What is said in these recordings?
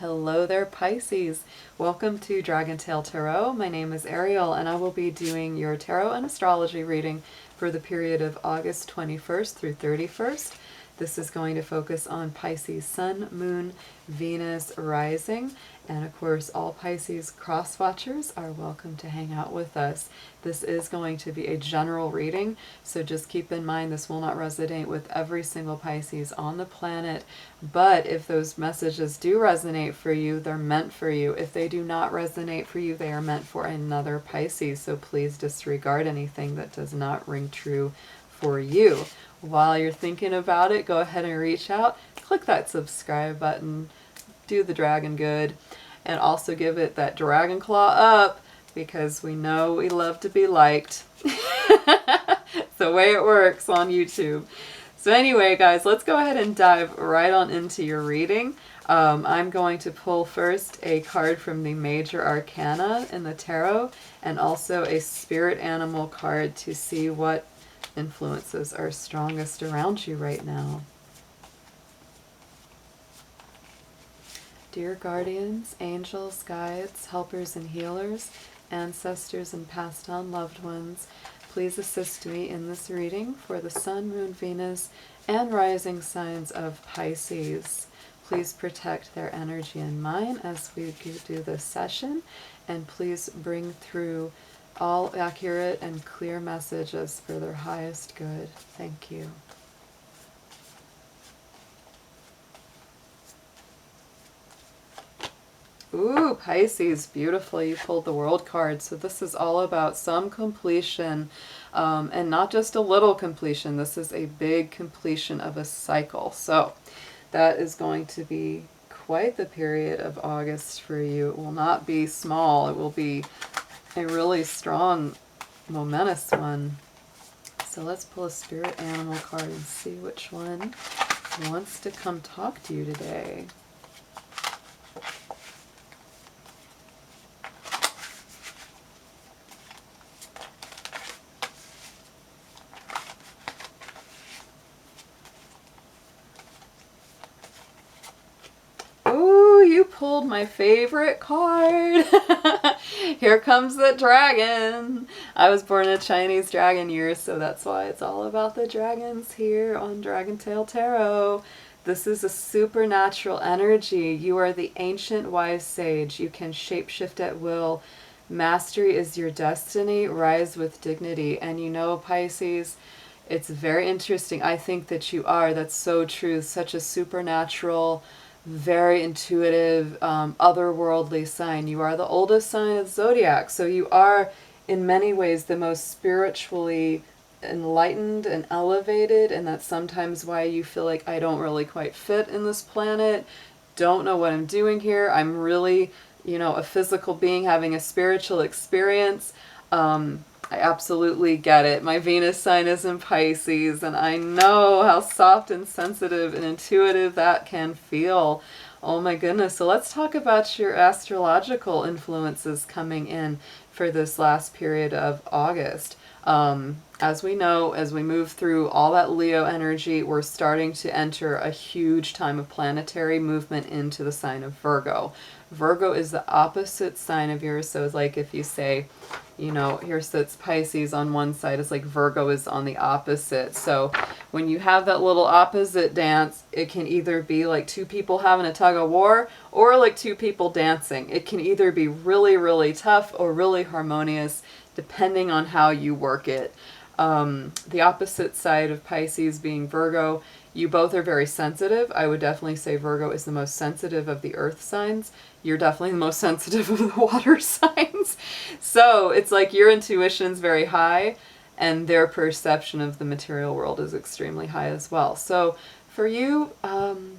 Hello there, Pisces. Welcome to Dragon Tail Tarot. My name is Ariel, and I will be doing your tarot and astrology reading for the period of August 21st through 31st. This is going to focus on Pisces Sun, Moon, Venus, Rising, and of course all Pisces cross watchers are welcome to hang out with us. This is going to be a general reading, so just keep in mind this will not resonate with every single Pisces on the planet, but if those messages do resonate for you, they're meant for you. If they do not resonate for you, they are meant for another Pisces, so please disregard anything that does not ring true for you. While you're thinking about it, go ahead and reach out, click that subscribe button, do the dragon good, and also give it that dragon claw up, because we know we love to be liked. It's the way it works on YouTube. So anyway, guys, let's go ahead and dive right on into your reading. I'm going to pull first a card from the major arcana in the tarot, and also a spirit animal card to see what influences are strongest around you right now. Dear guardians, angels, guides, helpers and healers, ancestors and passed on loved ones, please assist me in this reading for the Sun, Moon, Venus, and rising signs of Pisces. Please protect their energy and mine as we do this session, and please bring through all accurate and clear messages for their highest good. Thank you. Ooh, Pisces, beautiful. You pulled the World card. So this is all about some completion, and not just a little completion. This is a big completion of a cycle. So that is going to be quite the period of August for you. It will not be small. It will be a really strong, momentous one. So let's pull a spirit animal card and see which one wants to come talk to you today. You pulled my favorite card. Here comes the dragon. I was born in a Chinese dragon year, so that's why it's all about the dragons here on Dragon Tail Tarot. This is a supernatural energy. You are the ancient wise sage. You can shapeshift at will. Mastery is your destiny. Rise with dignity. And you know, Pisces, it's very interesting. I think that you are. That's so true. Such a supernatural, very intuitive, otherworldly sign. You are the oldest sign of the zodiac, so you are in many ways the most spiritually enlightened and elevated, and that's sometimes why you feel like, I don't really quite fit in this planet, don't know what I'm doing here, I'm really, you know, a physical being having a spiritual experience. I absolutely get it. My Venus sign is in Pisces, and I know how soft and sensitive and intuitive that can feel. Oh my goodness. So let's talk about your astrological influences coming in for this last period of August. As we know, as we move through all that Leo energy, we're starting to enter a huge time of planetary movement into the sign of Virgo. Virgo is the opposite sign of yours, so it's like if you say, you know, here sits Pisces on one side, it's like Virgo is on the opposite. So when you have that little opposite dance, it can either be like two people having a tug of war, or like two people dancing. It can either be really, really tough or really harmonious, depending on how you work it. The opposite side of Pisces being Virgo, you both are very sensitive. I would definitely say Virgo is the most sensitive of the earth signs. You're definitely the most sensitive of the water signs. So it's like your intuition's very high, and their perception of the material world is extremely high as well. So for you,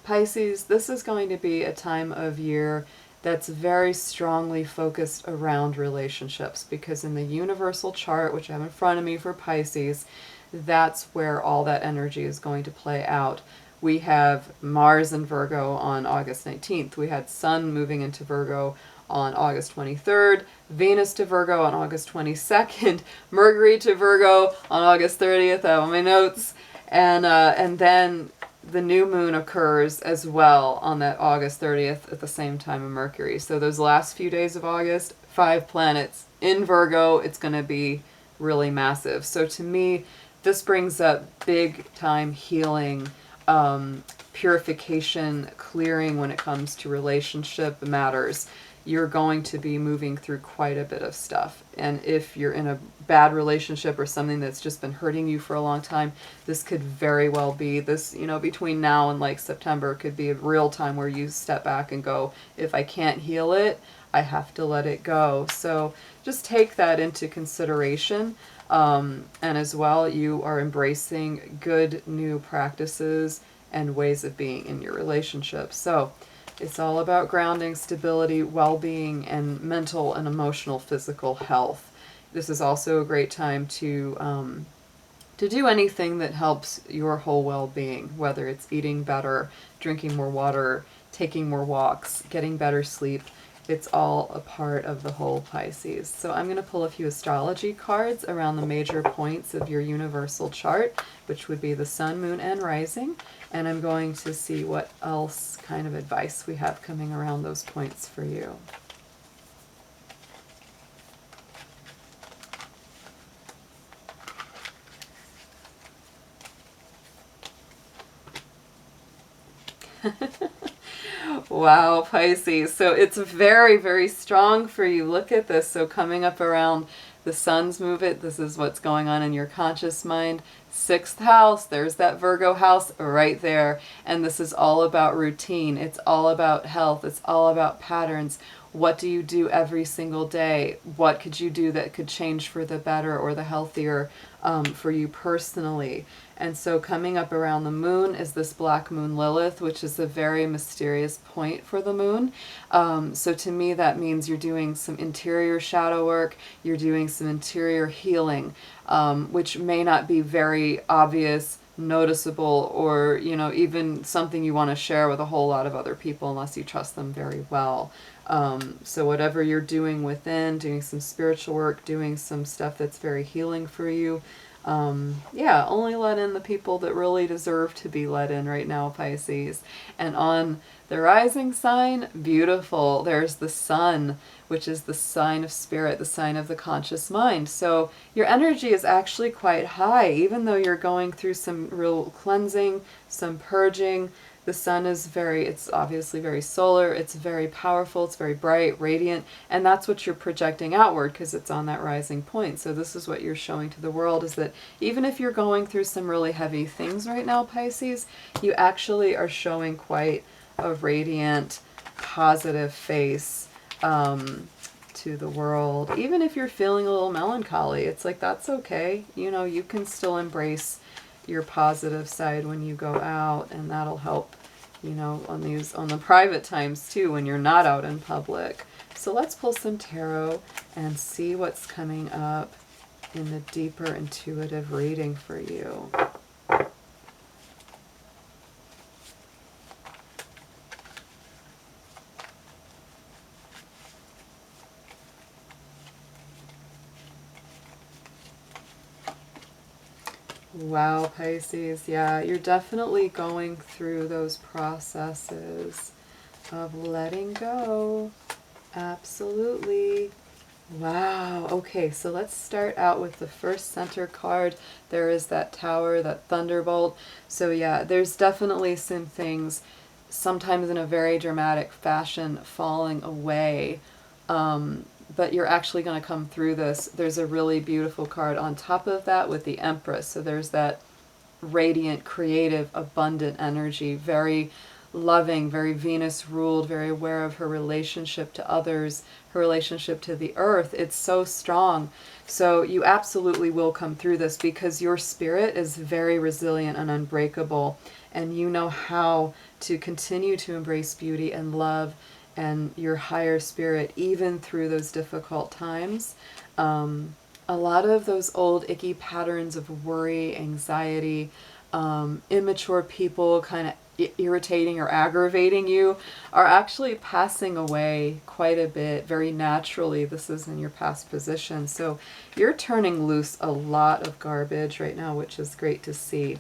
Pisces, this is going to be a time of year that's very strongly focused around relationships, because in the universal chart, which I have in front of me for Pisces, that's where all that energy is going to play out. We have Mars in Virgo on August 19th. We had Sun moving into Virgo on August 23rd, Venus to Virgo on August 22nd, Mercury to Virgo on August 30th. I have my notes. And then the new moon occurs as well on that August 30th at the same time of Mercury. So those last few days of August, 5 planets in Virgo, it's going to be really massive. So to me, this brings up big time healing, purification, clearing when it comes to relationship matters. You're going to be moving through quite a bit of stuff. And if you're in a bad relationship or something that's just been hurting you for a long time, this could very well be this, you know, between now and like September could be a real time where you step back and go, if I can't heal it, I have to let it go. So just take that into consideration. And as well, you are embracing good new practices and ways of being in your relationship. So it's all about grounding, stability, well-being, and mental and emotional, physical health. This is also a great time to do anything that helps your whole well-being, whether it's eating better, drinking more water, taking more walks, getting better sleep. It's all a part of the whole Pisces. So I'm going to pull a few astrology cards around the major points of your universal chart, which would be the sun, moon, and rising. And I'm going to see what else kind of advice we have coming around those points for you. Wow, Pisces. So it's very, very strong for you. Look at this. So coming up around the sun's movement, this is what's going on in your conscious mind. 6th house, there's that Virgo house right there. And this is all about routine. It's all about health. It's all about patterns. What do you do every single day? What could you do that could change for the better or the healthier for you personally? And so coming up around the moon is this black moon Lilith, which is a very mysterious point for the moon. So to me, that means you're doing some interior shadow work, you're doing some interior healing, which may not be very obvious, noticeable, or, you know, even something you want to share with a whole lot of other people unless you trust them very well. So whatever you're doing within, doing some spiritual work, doing some stuff that's very healing for you, yeah, only let in the people that really deserve to be let in right now, Pisces. And on the rising sign, beautiful, there's the sun, which is the sign of spirit, the sign of the conscious mind. So your energy is actually quite high, even though you're going through some real cleansing, some purging. The sun is it's obviously very solar, it's very powerful, it's very bright, radiant, and that's what you're projecting outward because it's on that rising point. So this is what you're showing to the world, is that even if you're going through some really heavy things right now, Pisces, you actually are showing quite a radiant, positive face to the world. Even if you're feeling a little melancholy, it's like, that's okay. You know, you can still embrace your positive side when you go out, and that'll help, you know, on the private times too when you're not out in public. So let's pull some tarot and see what's coming up in the deeper intuitive reading for you. Wow, Pisces, yeah, you're definitely going through those processes of letting go. Absolutely. Wow. Okay, so let's start out with the first center card. There is that tower, that thunderbolt. So yeah, there's definitely some things, sometimes in a very dramatic fashion, falling away. But you're actually going to come through this. There's a really beautiful card on top of that with the Empress. So there's that radiant, creative, abundant energy, very loving, very Venus ruled, very aware of her relationship to others, her relationship to the earth. It's so strong. So you absolutely will come through this because your spirit is very resilient and unbreakable, and you know how to continue to embrace beauty and love and your higher spirit even through those difficult times. A lot of those old icky patterns of worry, anxiety, immature people kind of irritating or aggravating you are actually passing away quite a bit very naturally. This is in your past position. So you're turning loose a lot of garbage right now, which is great to see.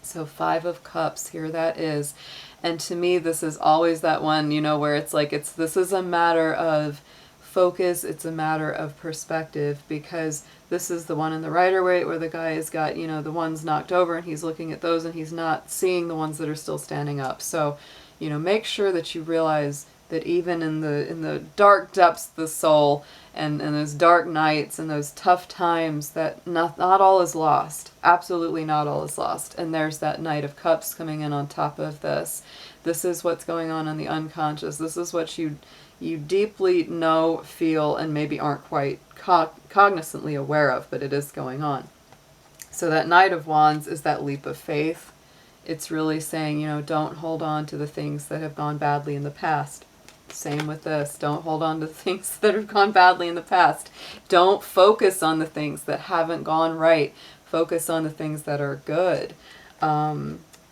So 5 of Cups, here that is. And to me, this is always that one, you know, where it's like, this is a matter of focus, it's a matter of perspective, because this is the one in the Rider-Waite where the guy has got, you know, the ones knocked over and he's looking at those and he's not seeing the ones that are still standing up. So, you know, make sure that you realize that even in the dark depths of the soul, and those dark nights and those tough times, that not all is lost. Absolutely not all is lost. And there's that Knight of Cups coming in on top of this. This is what's going on in the unconscious. This is what you deeply know, feel, and maybe aren't quite cognizantly aware of, but it is going on. So that Knight of Wands is that leap of faith. It's really saying, you know, don't hold on to the things that have gone badly in the past. Same with this. Don't hold on to things that have gone badly in the past. Don't focus on the things that haven't gone right. Focus on the things that are good.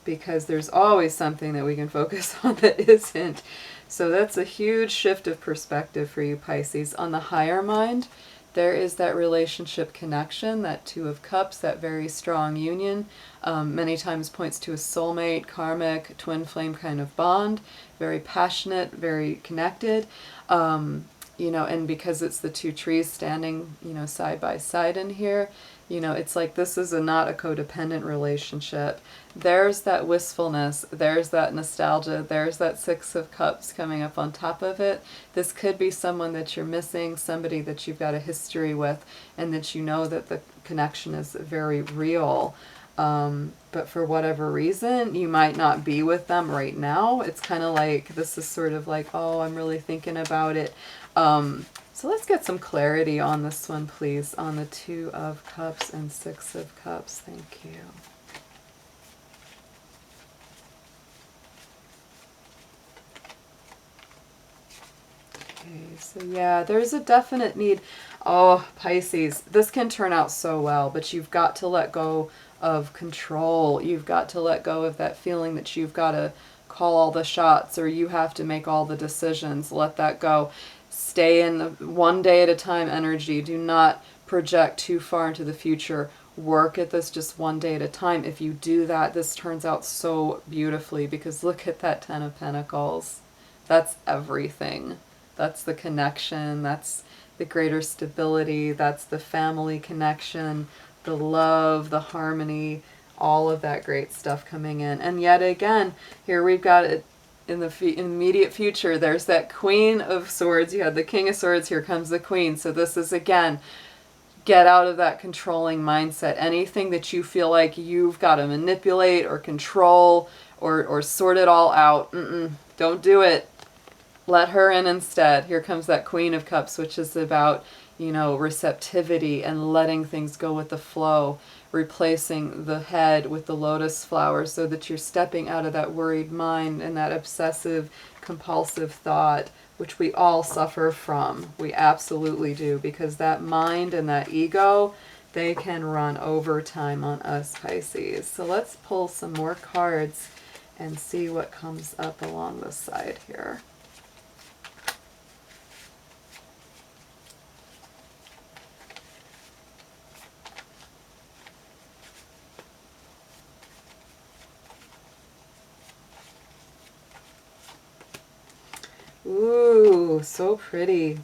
Because there's always something that we can focus on that isn't. So that's a huge shift of perspective for you, Pisces. On the higher mind, there is that relationship connection, that 2 of Cups, that very strong union. Many times points to a soulmate, karmic, twin flame kind of bond. Very passionate, very connected. You know, and because it's the 2 trees standing, you know, side by side in here, you know, it's like this is not a codependent relationship. There's that wistfulness, there's that nostalgia, there's that 6 of Cups coming up on top of it. This could be someone that you're missing, somebody that you've got a history with, and that you know that the connection is very real. But for whatever reason, you might not be with them right now. It's kind of like, this is sort of like, oh, I'm really thinking about it. So let's get some clarity on this one, please, on the 2 of Cups and 6 of Cups. Thank you. Okay, so yeah, there's a definite need. Oh, Pisces, this can turn out so well, but you've got to let go of control. You've got to let go of that feeling that you've got to call all the shots or you have to make all the decisions. Let that go. Stay in the one day at a time energy. Do not project too far into the future. Work at this just one day at a time. If you do that, this turns out so beautifully, because look at that 10 of Pentacles. That's everything. That's the connection. That's the greater stability. That's the family connection, the love, the harmony, all of that great stuff coming in. And yet again, here we've got it in the immediate future. There's that Queen of Swords. You had the King of Swords. Here comes the Queen. So this is, again, get out of that controlling mindset. Anything that you feel like you've got to manipulate or control or sort it all out, don't do it. Let her in instead. Here comes that Queen of Cups, which is about, you know, receptivity and letting things go with the flow, replacing the head with the lotus flower so that you're stepping out of that worried mind and that obsessive, compulsive thought, which we all suffer from. We absolutely do, because that mind and that ego, they can run overtime on us, Pisces. So let's pull some more cards and see what comes up along the side here. Ooh, so pretty.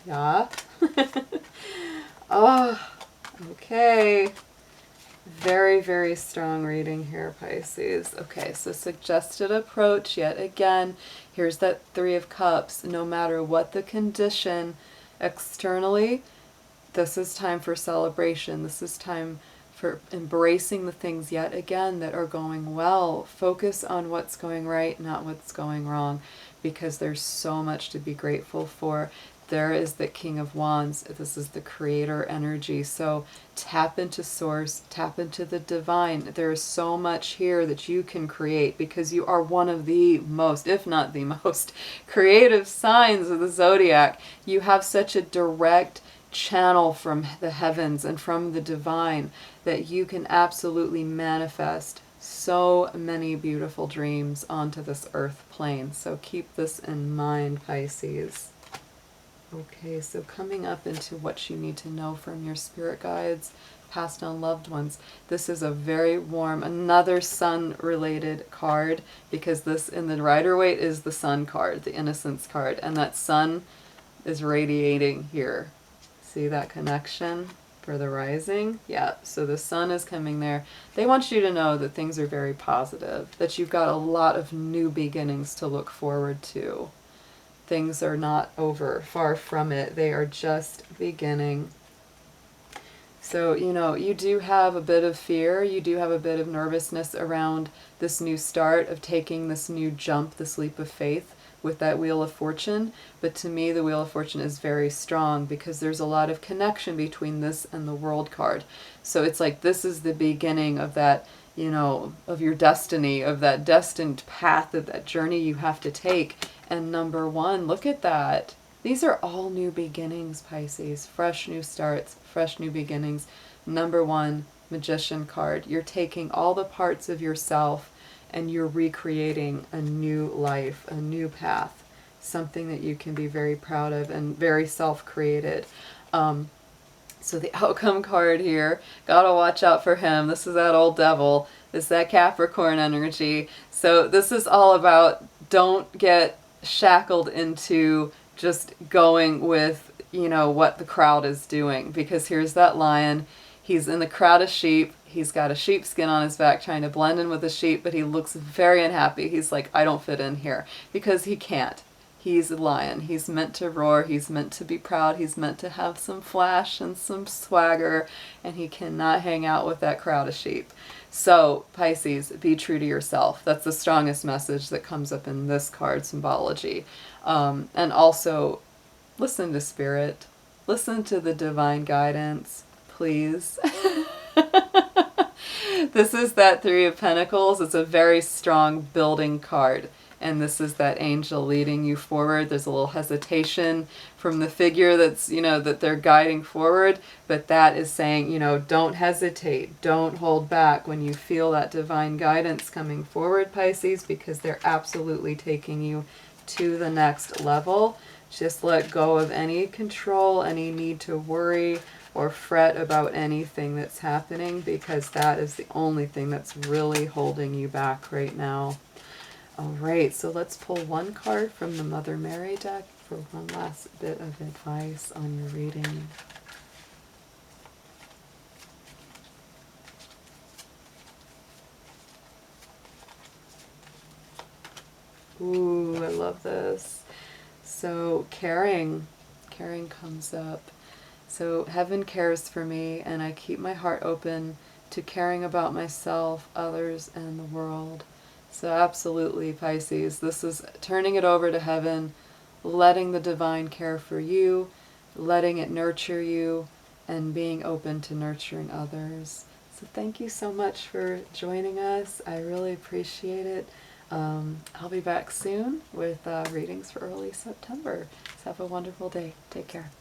Yeah. Oh, okay. Very, very strong reading here, Pisces. Okay, so suggested approach yet again. Here's that 3 of Cups. No matter what the condition externally, this is time for celebration. This is time for embracing the things yet again that are going well. Focus on what's going right, not what's going wrong, because there's so much to be grateful for. There is the King of Wands. This is the creator energy. So tap into source, tap into the divine. There is so much here that you can create, because you are one of the most, if not the most, creative signs of the zodiac. You have such a direct channel from the heavens and from the divine that you can absolutely manifest so many beautiful dreams onto this earth plane. So keep this in mind, Pisces. Okay, so coming up into what you need to know from your spirit guides, passed on loved ones. This is a very warm, another sun related card, because this in the Rider-Waite is the sun card, the innocence card, and that sun is radiating here. See that connection for the rising? Yeah, so the sun is coming there. They want you to know that things are very positive, that you've got a lot of new beginnings to look forward to. Things are not over, far from it. They are just beginning. So, you know, you do have a bit of fear, you do have a bit of nervousness around this new start of taking this new jump, this leap of faith with that Wheel of Fortune. But to me, the Wheel of Fortune is very strong because there's a lot of connection between this and the World card. So it's like this is the beginning of that, you know, of your destiny, of that destined path, of that journey you have to take. And number one, look at that. These are all new beginnings, Pisces. Fresh new starts, fresh new beginnings. Number one, Magician card. You're taking all the parts of yourself and you're recreating a new life, a new path, something that you can be very proud of and very self-created. So the outcome card here, gotta watch out for him. This is that old devil. It's that Capricorn energy. So this is all about don't get shackled into just going with, you know, what the crowd is doing. Because here's that lion. He's in the crowd of sheep. He's got a sheepskin on his back trying to blend in with the sheep, but he looks very unhappy. He's like, I don't fit in here. Because he can't. He's a lion. He's meant to roar. He's meant to be proud. He's meant to have some flash and some swagger. And he cannot hang out with that crowd of sheep. So, Pisces, be true to yourself. That's the strongest message that comes up in this card symbology. And also, listen to Spirit. Listen to the divine guidance, please. This is that Three of Pentacles. It's a very strong building card. And this is that angel leading you forward. There's a little hesitation from the figure that's, you know, that they're guiding forward. But that is saying, you know, don't hesitate. Don't hold back when you feel that divine guidance coming forward, Pisces, because they're absolutely taking you to the next level. Just let go of any control, any need to worry or fret about anything that's happening, because that is the only thing that's really holding you back right now. All right, so let's pull one card from the Mother Mary deck for one last bit of advice on your reading. Ooh, I love this. So caring comes up. So heaven cares for me, and I keep my heart open to caring about myself, others, and the world. So absolutely, Pisces, this is turning it over to heaven, letting the divine care for you, letting it nurture you, and being open to nurturing others. So thank you so much for joining us. I really appreciate it. I'll be back soon with readings for early September. So have a wonderful day. Take care.